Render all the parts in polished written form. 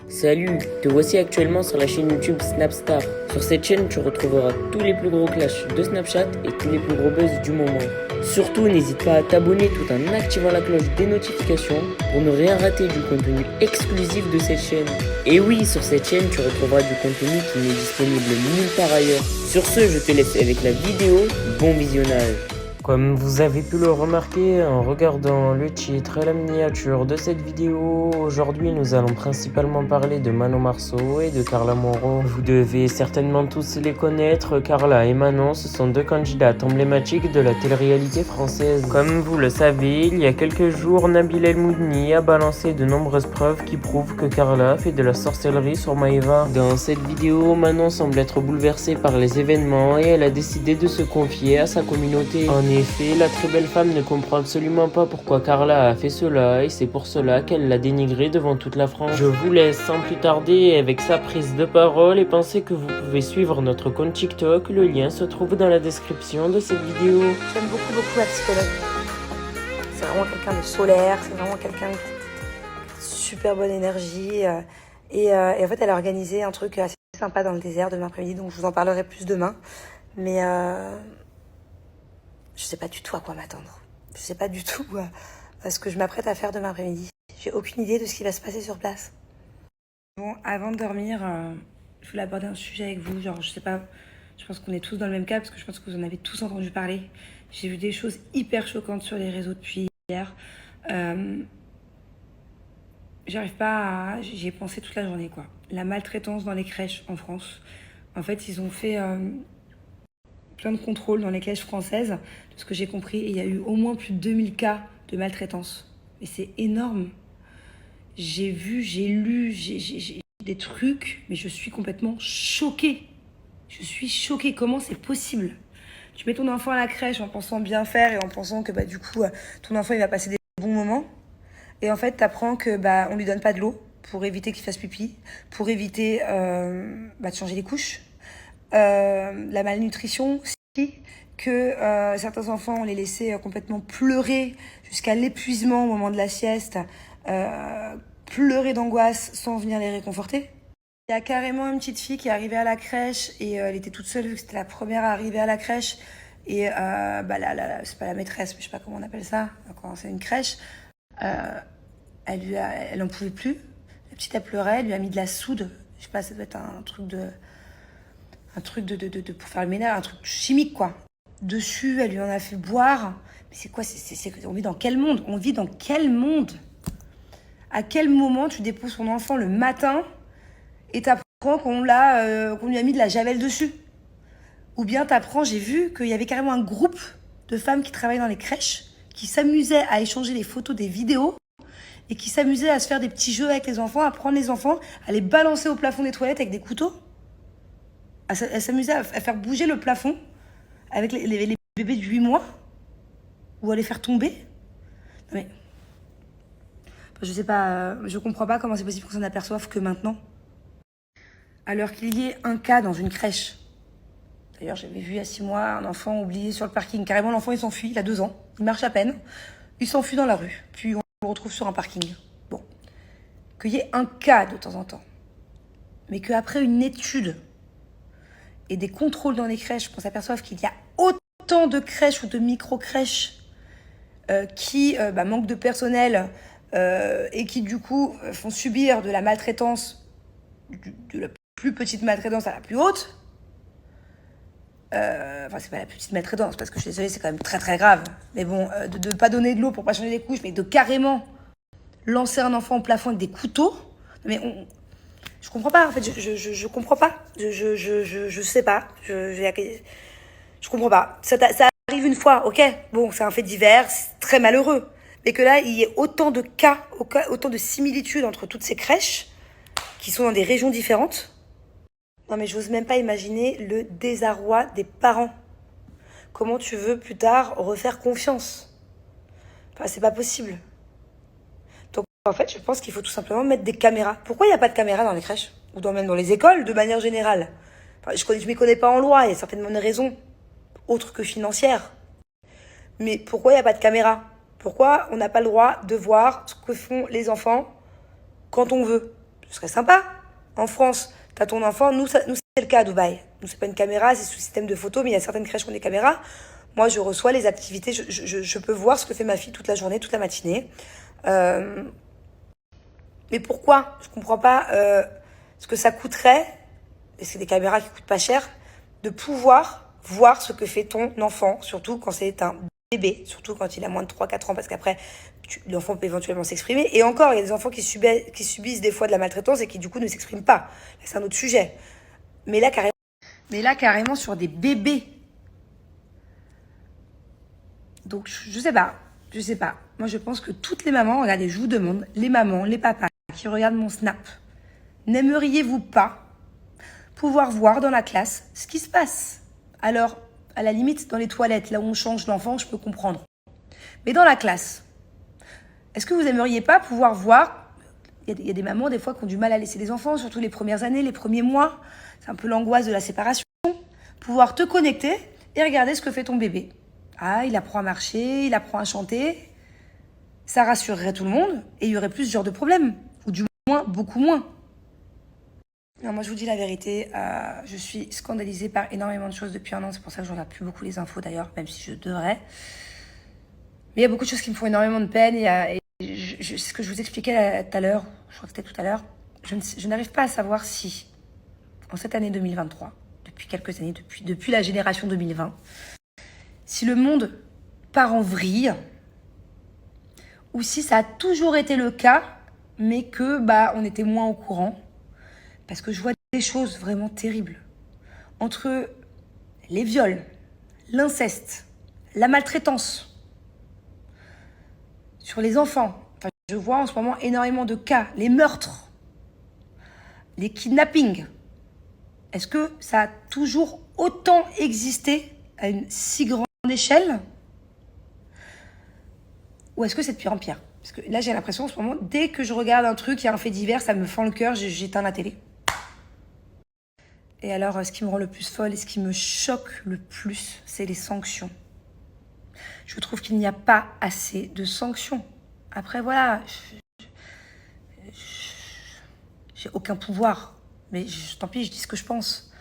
Salut, te voici actuellement sur la chaîne YouTube Snapstar. Sur cette chaîne, tu retrouveras tous les plus gros clashs de Snapchat et tous les plus gros buzz du moment. Surtout, n'hésite pas à t'abonner tout en activant la cloche des notifications pour ne rien rater du contenu exclusif de cette chaîne. Et oui, sur cette chaîne, tu retrouveras du contenu qui n'est disponible nulle part ailleurs. Sur ce, je te laisse avec la vidéo. Bon visionnage. Comme vous avez pu le remarquer en regardant le titre et la miniature de cette vidéo, aujourd'hui nous allons principalement parler de Manon Marceau et de Carla Moreau. Vous devez certainement tous les connaître, Carla et Manon, ce sont deux candidates emblématiques de la télé-réalité française. Comme vous le savez, il y a quelques jours, Nabil El Moudni a balancé de nombreuses preuves qui prouvent que Carla fait de la sorcellerie sur Maëva. Dans cette vidéo, Manon semble être bouleversée par les événements et elle a décidé de se confier à sa communauté. En effet, la très belle femme ne comprend absolument pas pourquoi Carla a fait cela et c'est pour cela qu'elle l'a dénigré devant toute la France. Je vous laisse sans plus tarder avec sa prise de parole et pensez que vous pouvez suivre notre compte TikTok, le lien se trouve dans la description de cette vidéo. J'aime beaucoup la psychologue. C'est vraiment quelqu'un de solaire, c'est vraiment quelqu'un qui a super bonne énergie. Et en fait, elle a organisé un truc assez sympa dans le désert demain après-midi, donc je vous en parlerai plus demain. Mais je sais pas du tout à quoi m'attendre. Je sais pas du tout ce que je m'apprête à faire demain après-midi. J'ai aucune idée de ce qui va se passer sur place. Bon, avant de dormir, je voulais aborder un sujet avec vous. Genre, je sais pas, je pense qu'on est tous dans le même cas parce que je pense que vous en avez tous entendu parler. J'ai vu des choses hyper choquantes sur les réseaux depuis hier. J'arrive pas à... J'y ai pensé toute la journée, quoi. La maltraitance dans les crèches en France. En fait, ils ont fait plein de contrôles dans les crèches françaises, de ce que j'ai compris. Et il y a eu au moins plus de 2000 cas de maltraitance. Et c'est énorme. J'ai vu, j'ai lu, j'ai des trucs, mais je suis complètement choquée. Je suis choquée. Comment c'est possible ? Tu mets ton enfant à la crèche en pensant bien faire et en pensant que du coup, ton enfant il va passer des bons moments. Et en fait, t'apprends que on lui donne pas de l'eau pour éviter qu'il fasse pipi, pour éviter de changer les couches. La malnutrition aussi, que certains enfants, on les laissait complètement pleurer jusqu'à l'épuisement au moment de la sieste, pleurer d'angoisse sans venir les réconforter. Il y a carrément une petite fille qui est arrivée à la crèche et elle était toute seule vu que c'était la première à arriver à la crèche. Et c'est pas la maîtresse, mais je sais pas comment on appelle ça, quand c'est une crèche. Elle en pouvait plus. La petite, elle pleurait, elle lui a mis de la soude. Je sais pas, ça doit être un truc de pour faire le ménage, un truc chimique, quoi. Dessus, elle lui en a fait boire. Mais c'est quoi, on vit dans quel monde ? On vit dans quel monde ? À quel moment tu déposes ton enfant le matin et t'apprends qu'on lui a mis de la javel dessus ? Ou bien t'apprends, j'ai vu qu'il y avait carrément un groupe de femmes qui travaillent dans les crèches, qui s'amusaient à échanger les photos, des vidéos, et qui s'amusaient à se faire des petits jeux avec les enfants, à prendre les enfants, à les balancer au plafond des toilettes avec des couteaux. Elle s'amusait à faire bouger le plafond avec les bébés de 8 mois, ou à les faire tomber. Non mais... je sais pas, je comprends pas comment c'est possible qu'on s'en aperçoive que maintenant. Alors qu'il y ait un cas dans une crèche. D'ailleurs, j'avais vu il y a 6 mois un enfant oublié sur le parking. Carrément, l'enfant, il s'enfuit, il a 2 ans. Il marche à peine. Il s'enfuit dans la rue. Puis on le retrouve sur un parking. Bon. Qu'il y ait un cas de temps en temps. Mais qu'après une étude et des contrôles dans les crèches, qu'on s'aperçoive qu'il y a autant de crèches ou de micro-crèches qui manquent de personnel et qui, du coup, font subir de la maltraitance, de la plus petite maltraitance à la plus haute. C'est pas la plus petite maltraitance, parce que je suis désolée, c'est quand même très très grave. Mais bon, de pas donner de l'eau pour pas changer les couches, mais de carrément lancer un enfant au plafond avec des couteaux. Mais je comprends pas, en fait, je comprends pas. Je sais pas. Je comprends pas. Ça arrive une fois, ok. Bon, c'est un fait divers, c'est très malheureux. Mais que là, il y ait autant de cas, autant de similitudes entre toutes ces crèches, qui sont dans des régions différentes. Non mais j'ose même pas imaginer le désarroi des parents. Comment tu veux plus tard refaire confiance ? Enfin, c'est pas possible. Donc en fait, je pense qu'il faut tout simplement mettre des caméras. Pourquoi il n'y a pas de caméras dans les crèches ? Ou même dans les écoles, de manière générale ? Enfin, je m'y connais pas en loi, il y a certainement une raison, autre que financière. Mais pourquoi il n'y a pas de caméras ? Pourquoi on n'a pas le droit de voir ce que font les enfants quand on veut ? Ce serait sympa. En France, t'as ton enfant. Nous, c'est le cas à Dubaï. Nous, c'est pas une caméra, c'est sous système de photo, mais il y a certaines crèches qui ont des caméras. Moi, je reçois les activités. Je peux voir ce que fait ma fille toute la journée, toute la matinée. Mais pourquoi? Je comprends pas ce que ça coûterait, et c'est des caméras qui coûtent pas cher, de pouvoir voir ce que fait ton enfant, surtout quand c'est un bébé, surtout quand il a moins de 3-4 ans, parce qu'après, l'enfant peut éventuellement s'exprimer. Et encore, il y a des enfants qui subissent des fois de la maltraitance et qui du coup ne s'expriment pas. Là, c'est un autre sujet. Mais là, carrément sur des bébés. Donc, je sais pas. Moi, je pense que toutes les mamans, regardez, je vous demande, les mamans, les papas qui regardent mon snap, n'aimeriez-vous pas pouvoir voir dans la classe ce qui se passe? Alors, à la limite, dans les toilettes, là où on change l'enfant, je peux comprendre. Mais dans la classe, est-ce que vous aimeriez pas pouvoir voir? Il y a des mamans, des fois, qui ont du mal à laisser les enfants, surtout les premières années, les premiers mois. C'est un peu l'angoisse de la séparation. Pouvoir te connecter et regarder ce que fait ton bébé. Ah, il apprend à marcher, il apprend à chanter. Ça rassurerait tout le monde et il y aurait plus ce genre de problème. Ou du moins, beaucoup moins. Non, moi, je vous dis la vérité, je suis scandalisée par énormément de choses depuis un an. C'est pour ça que je regarde plus beaucoup les infos d'ailleurs, même si je devrais. Mais il y a beaucoup de choses qui me font énormément de peine. Et c'est ce que je vous expliquais tout à l'heure, je crois que c'était tout à l'heure. Je n'arrive pas à savoir si, en cette année 2023, depuis quelques années, depuis la génération 2020, si le monde part en vrille, ou si ça a toujours été le cas, mais que on était moins au courant. Parce que je vois des choses vraiment terribles. Entre les viols, l'inceste, la maltraitance sur les enfants. Enfin, je vois en ce moment énormément de cas. Les meurtres, les kidnappings. Est-ce que ça a toujours autant existé à une si grande échelle? Ou est-ce que c'est de pire en pire? Parce que là, j'ai l'impression en ce moment, dès que je regarde un truc, il y a un fait divers, ça me fend le cœur, j'éteins la télé. Et alors, ce qui me rend le plus folle et ce qui me choque le plus, c'est les sanctions. Je trouve qu'il n'y a pas assez de sanctions. Après, voilà, j'ai aucun pouvoir. Mais tant pis, je dis ce que je pense.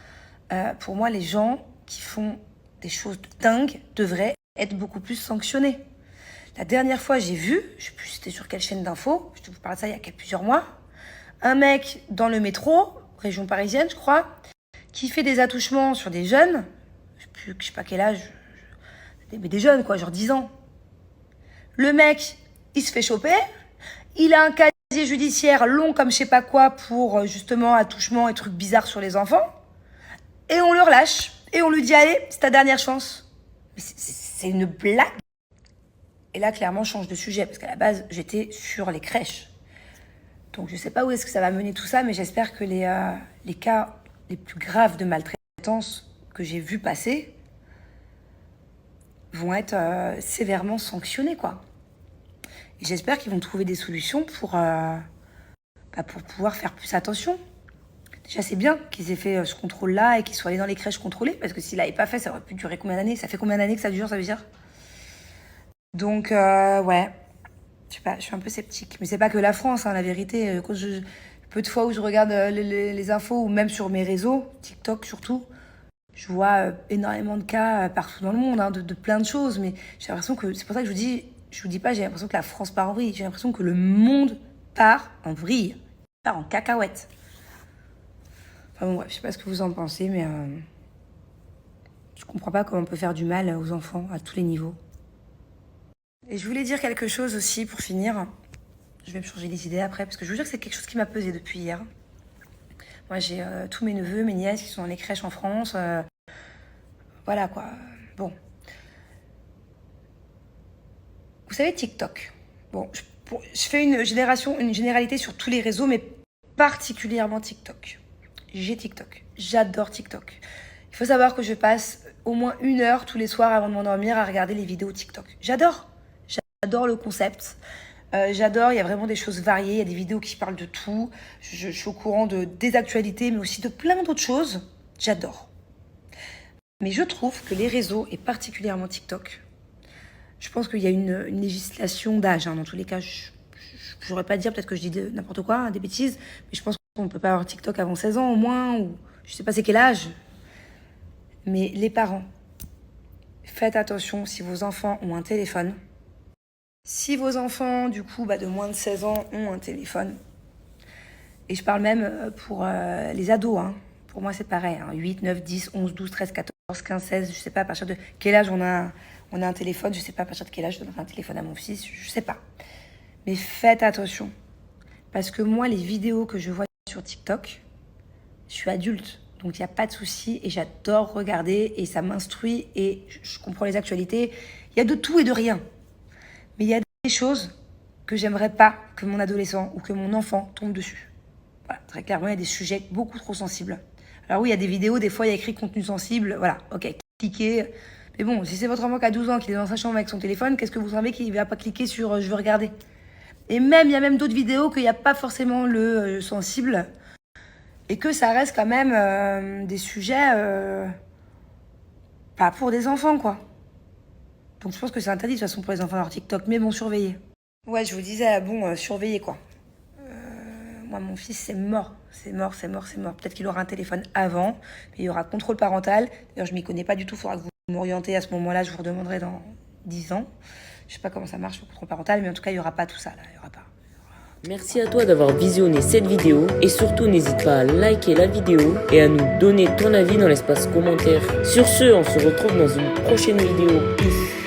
Pour moi, les gens qui font des choses de dingue devraient être beaucoup plus sanctionnés. La dernière fois, j'ai vu, je sais plus c'était sur quelle chaîne d'infos, je te vous parle de ça il y a plusieurs mois, un mec dans le métro, région parisienne, je crois, qui fait des attouchements sur des jeunes, je sais pas quel âge, mais des jeunes quoi, genre 10 ans. Le mec, il se fait choper, il a un casier judiciaire long comme je sais pas quoi pour justement attouchement et trucs bizarres sur les enfants, et on le relâche, et on lui dit allez, c'est ta dernière chance. Mais c'est une blague. Et là, clairement, je change de sujet, parce qu'à la base, j'étais sur les crèches. Donc, je sais pas où est-ce que ça va mener tout ça, mais j'espère que les cas les plus graves de maltraitance que j'ai vu passer vont être sévèrement sanctionnés, quoi. Et j'espère qu'ils vont trouver des solutions pour pouvoir faire plus attention. Déjà, c'est bien qu'ils aient fait ce contrôle-là et qu'ils soient allés dans les crèches contrôlées, parce que s'ils l'avaient pas fait, ça aurait pu durer combien d'années? Ça fait combien d'années que ça dure, ça veut dire? Donc, ouais, je sais pas, je suis un peu sceptique. Mais c'est pas que la France, hein, la vérité. Peu de fois où je regarde les infos, ou même sur mes réseaux, TikTok surtout, je vois énormément de cas partout dans le monde, hein, de plein de choses. Mais j'ai l'impression que, c'est pour ça que je vous dis pas, j'ai l'impression que la France part en vrille. J'ai l'impression que le monde part en vrille, part en cacahuète. Enfin bon, bref, je sais pas ce que vous en pensez, mais je comprends pas comment on peut faire du mal aux enfants à tous les niveaux. Et je voulais dire quelque chose aussi pour finir. Je vais me changer les idées après, parce que je veux dire que c'est quelque chose qui m'a pesé depuis hier. Moi, j'ai tous mes neveux, mes nièces qui sont dans les crèches en France. Voilà, quoi. Bon. Vous savez, TikTok. Bon, je fais une généralité sur tous les réseaux, mais particulièrement TikTok. J'ai TikTok. J'adore TikTok. Il faut savoir que je passe au moins 1 heure tous les soirs avant de m'endormir à regarder les vidéos TikTok. J'adore le concept. J'adore, il y a vraiment des choses variées, il y a des vidéos qui parlent de tout. Je suis au courant des actualités, mais aussi de plein d'autres choses. J'adore. Mais je trouve que les réseaux, et particulièrement TikTok, je pense qu'il y a une législation d'âge. Hein. Dans tous les cas, je n'aurais pas dire, peut-être que je dis n'importe quoi, des bêtises, mais je pense On peut pas avoir TikTok avant 16 ans au moins, ou je sais pas c'est quel âge. Mais les parents, faites attention si vos enfants ont un téléphone. Si vos enfants, du coup, de moins de 16 ans ont un téléphone, et je parle même pour les ados, hein. Pour moi c'est pareil, hein. 8, 9, 10, 11, 12, 13, 14, 15, 16, je sais pas à partir de quel âge on a un téléphone, je sais pas à partir de quel âge je donnerai un téléphone à mon fils, je sais pas. Mais faites attention, parce que moi les vidéos que je vois sur TikTok, je suis adulte, donc il n'y a pas de souci et j'adore regarder et ça m'instruit et je comprends les actualités. Il y a de tout et de rien. Mais il y a des choses que j'aimerais pas que mon adolescent ou que mon enfant tombe dessus. Voilà, très clairement, il y a des sujets beaucoup trop sensibles. Alors oui, il y a des vidéos, des fois il y a écrit contenu sensible, voilà, ok, cliquez. Mais bon, si c'est votre enfant qui a 12 ans, qui est dans sa chambre avec son téléphone, qu'est-ce que vous savez qu'il ne va pas cliquer sur je veux regarder? Et même, il y a même d'autres vidéos qu'il n'y a pas forcément le sensible et que ça reste quand même des sujets pas pour des enfants, quoi. Donc je pense que c'est interdit de toute façon pour les enfants sur TikTok, mais bon, surveillez. Ouais, je vous disais, surveillez, quoi. Moi, mon fils, c'est mort. C'est mort. Peut-être qu'il aura un téléphone avant, mais il y aura contrôle parental. D'ailleurs, je m'y connais pas du tout, il faudra que vous m'orientez à ce moment-là, je vous redemanderai dans 10 ans. Je sais pas comment ça marche, le contrôle parental, mais en tout cas, il y aura pas tout ça, là, il y aura pas. Merci à toi d'avoir visionné cette vidéo et surtout n'hésite pas à liker la vidéo et à nous donner ton avis dans l'espace commentaire. Sur ce, on se retrouve dans une prochaine vidéo. Peace.